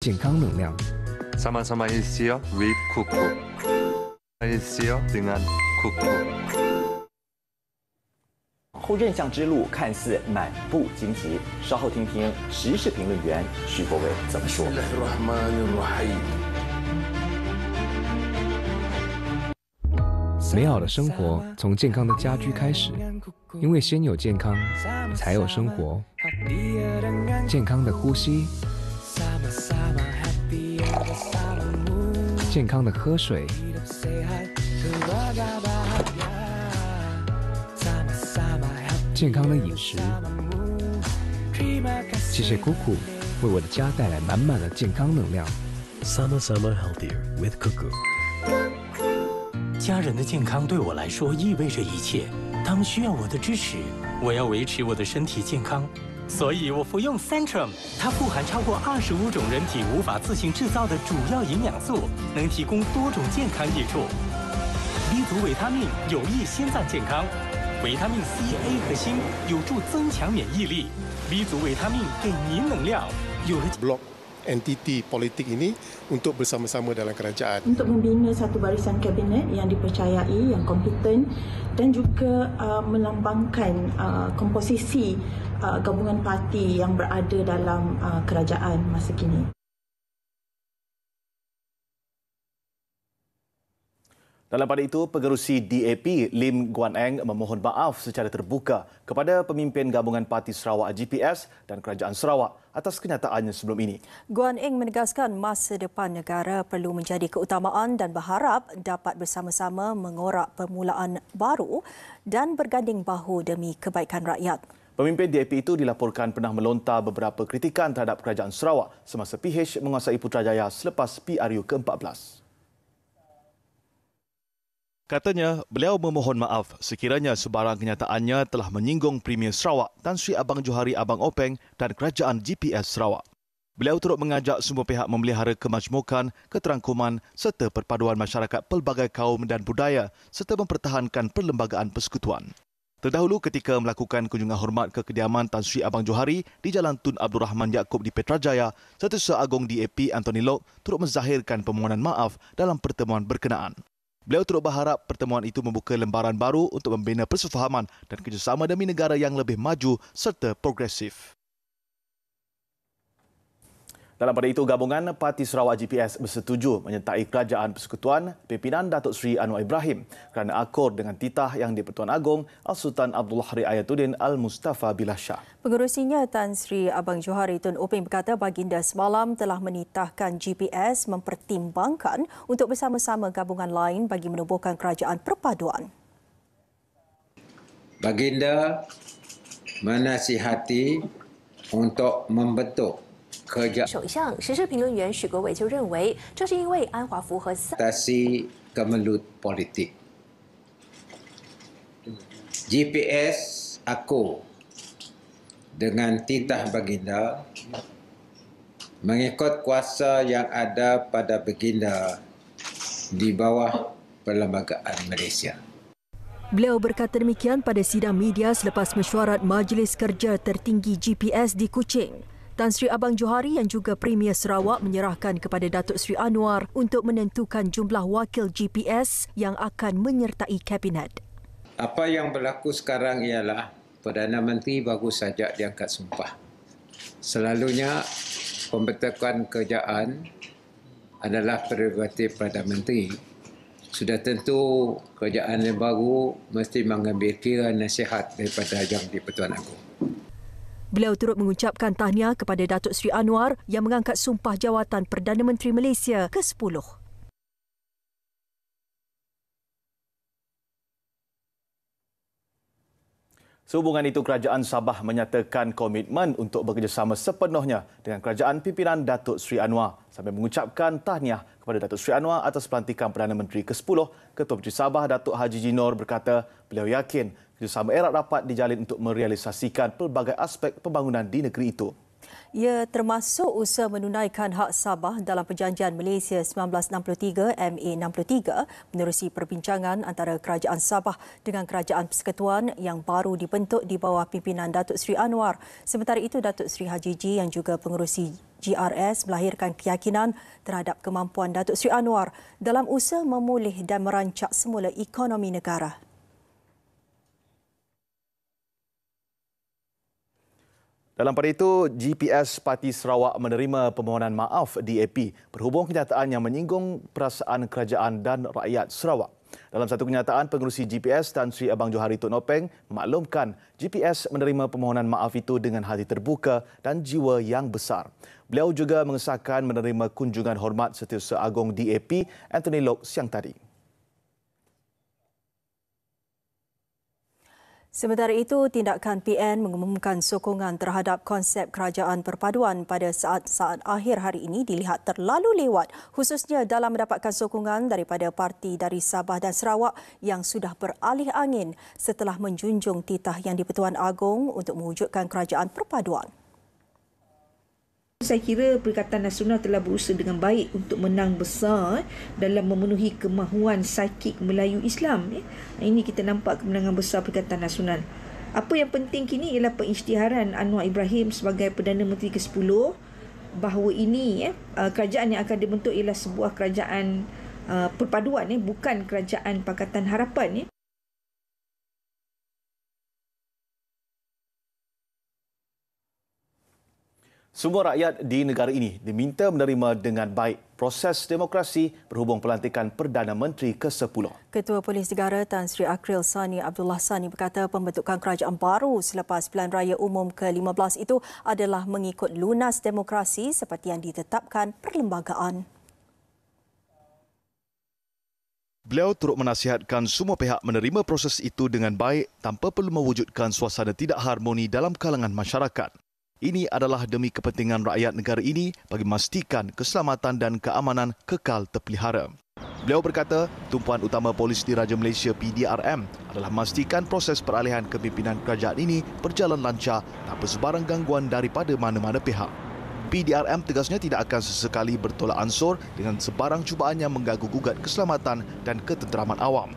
健康能量。 Sama-sama isiyo with kuku. Isiyo dengan kuku. 后任相之路看似满布荆棘，稍后听听时事评论员徐国伟怎么说。美好的生活从健康的家居开始，因为先有健康，才有生活。健康的呼吸，健康的喝水，健康的饮食。谢谢姑姑为我的家带来满满的健康能量。Sama-sama healthier with Kuku。 家人的健康对我来说意味着一切，他们需要我的支持。我要维持我的身体健康，所以我服用 Centrum。它富含超过25种人体无法自行制造的主要营养素，能提供多种健康益处。B 族维他命有益心脏健康，维他命 C、A 和锌有助增强免疫力。B 族维他命给您能量，有了。 blok entiti politik ini untuk bersama-sama dalam kerajaan. Untuk membina satu barisan kabinet yang dipercayai, yang kompeten dan juga melambangkan komposisi gabungan parti yang berada dalam kerajaan masa kini. Dalam pada itu, pengerusi DAP Lim Guan Eng memohon maaf secara terbuka kepada pemimpin gabungan Parti Sarawak GPS dan Kerajaan Sarawak atas kenyataannya sebelum ini. Guan Eng menegaskan masa depan negara perlu menjadi keutamaan dan berharap dapat bersama-sama mengorak permulaan baru dan berganding bahu demi kebaikan rakyat. Pemimpin DAP itu dilaporkan pernah melontar beberapa kritikan terhadap Kerajaan Sarawak semasa PH menguasai Putrajaya selepas PRU ke-14. Katanya, beliau memohon maaf sekiranya sebarang kenyataannya telah menyinggung Premier Sarawak Tan Sri Abang Johari Abang Openg dan Kerajaan GPS Sarawak. Beliau turut mengajak semua pihak memelihara kemajmukan, keterangkuman serta perpaduan masyarakat pelbagai kaum dan budaya serta mempertahankan perlembagaan persekutuan. Terdahulu ketika melakukan kunjungan hormat ke kediaman Tan Sri Abang Johari di Jalan Tun Abdul Rahman Yaakob di Petrajaya, Setiausaha Agong DAP Anthony Lok turut menzahirkan permohonan maaf dalam pertemuan berkenaan. Beliau turut berharap pertemuan itu membuka lembaran baru untuk membina persefahaman dan kerjasama demi negara yang lebih maju serta progresif. Dalam pada itu, gabungan Parti Sarawak GPS bersetuju menyertai Kerajaan Persekutuan pimpinan Datuk Seri Anwar Ibrahim kerana akor dengan titah Yang di-Pertuan Agong Al-Sultan Abdullah Hari Ayatuddin Al-Mustafa Billah Shah. Pengerusinya Tan Sri Abang Johari Tun Openg berkata baginda semalam telah menitahkan GPS mempertimbangkan untuk bersama-sama gabungan lain bagi menubuhkan kerajaan perpaduan. Baginda menasihati untuk membentuk 首相时事评论员许国伟就认为，这是因为安华符合atasi kemelut politik. GPS aku dengan titah baginda mengikut kuasa yang ada pada baginda di bawah Perlembagaan Malaysia. Beliau berkata demikian pada sidang media selepas mesyuarat Majlis Kerja Tertinggi GPS di Kuching. Tan Sri Abang Johari yang juga Premier Sarawak menyerahkan kepada Datuk Seri Anwar untuk menentukan jumlah wakil GPS yang akan menyertai Kabinet. Apa yang berlaku sekarang ialah Perdana Menteri baru saja diangkat sumpah. Selalunya pembentukan kerajaan adalah prerogatif Perdana Menteri. Sudah tentu kerajaan yang baru mesti mengambil kira nasihat daripada Yang di-Pertuan Agong. Beliau turut mengucapkan tahniah kepada Datuk Seri Anwar yang mengangkat sumpah jawatan Perdana Menteri Malaysia ke-10. Sehubungan itu, Kerajaan Sabah menyatakan komitmen untuk bekerjasama sepenuhnya dengan kerajaan pimpinan Datuk Seri Anwar sambil mengucapkan tahniah kepada Datuk Seri Anwar atas pelantikan Perdana Menteri ke-10. Ketua Menteri Sabah Datuk Haji Jinor berkata beliau yakin kerjasama erat rapat dijalin untuk merealisasikan pelbagai aspek pembangunan di negeri itu. Ia termasuk usaha menunaikan hak Sabah dalam Perjanjian Malaysia 1963 MA63 menerusi perbincangan antara Kerajaan Sabah dengan Kerajaan Persekutuan yang baru dibentuk di bawah pimpinan Datuk Seri Anwar. Sementara itu, Datuk Seri Haji G yang juga pengerusi GRS melahirkan keyakinan terhadap kemampuan Datuk Seri Anwar dalam usaha memulih dan merancak semula ekonomi negara. Dalam pada itu, GPS Parti Sarawak menerima permohonan maaf DAP berhubung kenyataan yang menyinggung perasaan kerajaan dan rakyat Sarawak. Dalam satu kenyataan, pengerusi GPS Tan Sri Abang Johari Tun Nopeng memaklumkan GPS menerima permohonan maaf itu dengan hati terbuka dan jiwa yang besar. Beliau juga mengesahkan menerima kunjungan hormat Setiausaha Agong DAP Anthony Lok siang tadi. Sementara itu, tindakan PN mengumumkan sokongan terhadap konsep kerajaan perpaduan pada saat-saat akhir hari ini dilihat terlalu lewat, khususnya dalam mendapatkan sokongan daripada parti dari Sabah dan Sarawak yang sudah beralih angin setelah menjunjung titah Yang di-Pertuan Agong untuk mewujudkan kerajaan perpaduan. Saya kira Perikatan Nasional telah berusaha dengan baik untuk menang besar dalam memenuhi kemahuan psikik Melayu Islam. Ini kita nampak kemenangan besar Perikatan Nasional. Apa yang penting kini ialah pengisytiharan Anwar Ibrahim sebagai Perdana Menteri ke-10 bahawa ini kerajaan yang akan dibentuk ialah sebuah kerajaan perpaduan, bukan kerajaan Pakatan Harapan. Semua rakyat di negara ini diminta menerima dengan baik proses demokrasi berhubung pelantikan Perdana Menteri ke-10. Ketua Polis Negara Tan Sri Akril Sani Abdullah Sani berkata pembentukan kerajaan baru selepas pilihan raya umum ke-15 itu adalah mengikut lunas demokrasi seperti yang ditetapkan perlembagaan. Beliau turut menasihatkan semua pihak menerima proses itu dengan baik tanpa perlu mewujudkan suasana tidak harmoni dalam kalangan masyarakat. Ini adalah demi kepentingan rakyat negara ini bagi memastikan keselamatan dan keamanan kekal terpelihara. Beliau berkata, tumpuan utama Polis Diraja Malaysia PDRM adalah memastikan proses peralihan kepimpinan kerajaan ini berjalan lancar tanpa sebarang gangguan daripada mana-mana pihak. PDRM tegasnya tidak akan sesekali bertolak ansur dengan sebarang cubaan yang mengganggu-gugat keselamatan dan ketenteraman awam.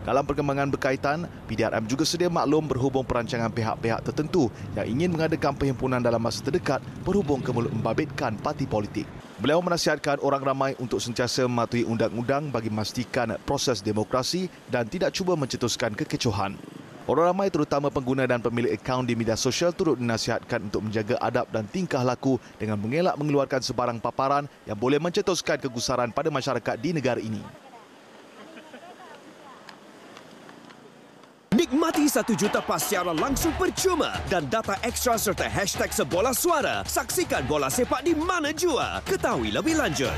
Dalam perkembangan berkaitan, PDRM juga sedia maklum berhubung perancangan pihak-pihak tertentu yang ingin mengadakan perhimpunan dalam masa terdekat berhubung kemulut membabitkan parti politik. Beliau menasihatkan orang ramai untuk sentiasa mematuhi undang-undang bagi memastikan proses demokrasi dan tidak cuba mencetuskan kekecohan. Orang ramai terutama pengguna dan pemilik akaun di media sosial turut dinasihatkan untuk menjaga adab dan tingkah laku dengan mengelak mengeluarkan sebarang paparan yang boleh mencetuskan kegusaran pada masyarakat di negara ini. Nikmati 1 juta pas siaran langsung percuma dan data ekstra serta hashtag Sebola Suara. Saksikan bola sepak di mana jua. Ketahui lebih lanjut.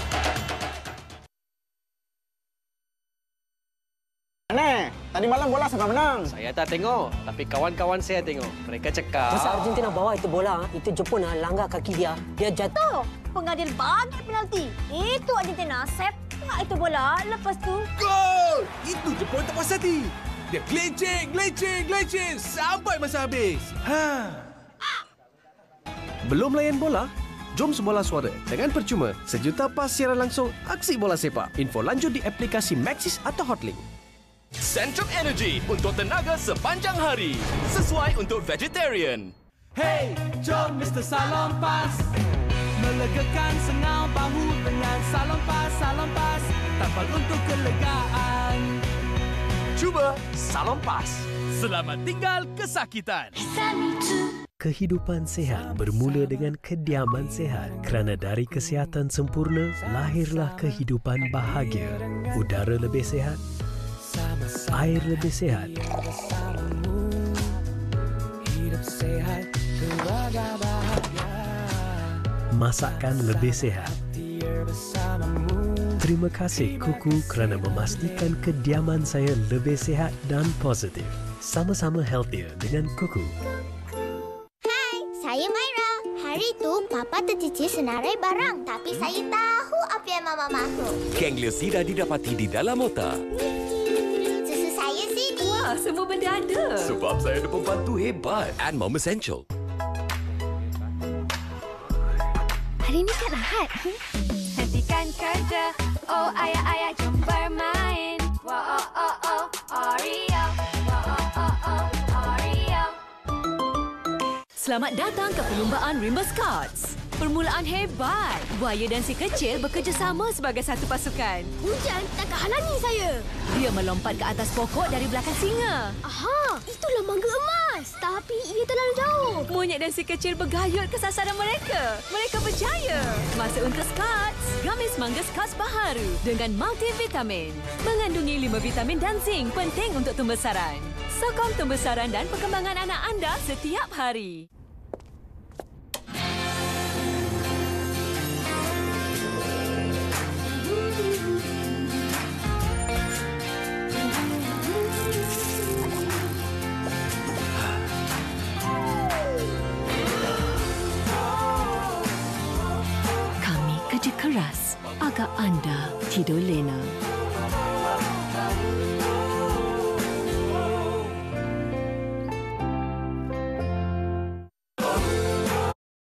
Aneh, tadi malam bola siapa menang? Saya tak tengok, tapi kawan-kawan saya tengok. Mereka cakap... Masa Argentina bawa itu bola, itu Jepun langgar kaki dia. Dia jatuh. Pengadil bagi penalti. Itu Argentina sepak itu bola. Lepas tu... Gol! Itu Jepun tak puas hati. Dia gelecing sampai masa habis. Belum layan bola? Jom Sebola Suara dengan percuma 1 juta pas siaran langsung aksi bola sepak. Info lanjut di aplikasi Maxis atau Hotlink. Centrum Energy untuk tenaga sepanjang hari. Sesuai untuk vegetarian. Hey, jom Mr. Salon Pas. Melegakan sengau bahu dengan Salon Pas. Tampal untuk kelegaan. Cuba Salon Pas. Selamat tinggal kesakitan. Kehidupan sehat bermula dengan kediaman sehat. Kerana dari kesihatan sempurna, lahirlah kehidupan bahagia. Udara lebih sehat, air lebih sehat, masakan lebih sehat. Terima kasih Kuku kerana memastikan kediaman saya lebih sehat dan positif. Sama-sama healthier dengan Kuku. Hai, saya Myra. Hari itu Papa tercicir senarai barang, tapi saya tahu apa yang Mama maksud. Gangliosida didapati di dalam otak. Susu saya sini. Wah, semua benda ada. Sebab saya ada pembantu hebat. And Mom Essential. hebat. Hentikan kerja, oh ayah-ayah jom bermain. Wah, oh, oh, oh, Oreo. Wah, oh, oh, oh, Oreo. Selamat datang ke perlumbaan Rainbow Scouts. Permulaan hebat. Buaya dan si kecil bekerjasama sebagai satu pasukan. Hujan takkan halangi saya. Dia melompat ke atas pokok dari belakang singa. Aha, itulah mangga emas. Tapi ia terlalu jauh. Monyet dan si kecil bergayut ke sasaran mereka. Mereka berjaya. Masa untuk Scouts. Gamis mangga Scouts baharu dengan multivitamin. Mengandungi 5 vitamin dan zinc penting untuk pembesaran. Sokong pembesaran dan perkembangan anak anda setiap hari. Kami kerja keras agar anda tidur lena.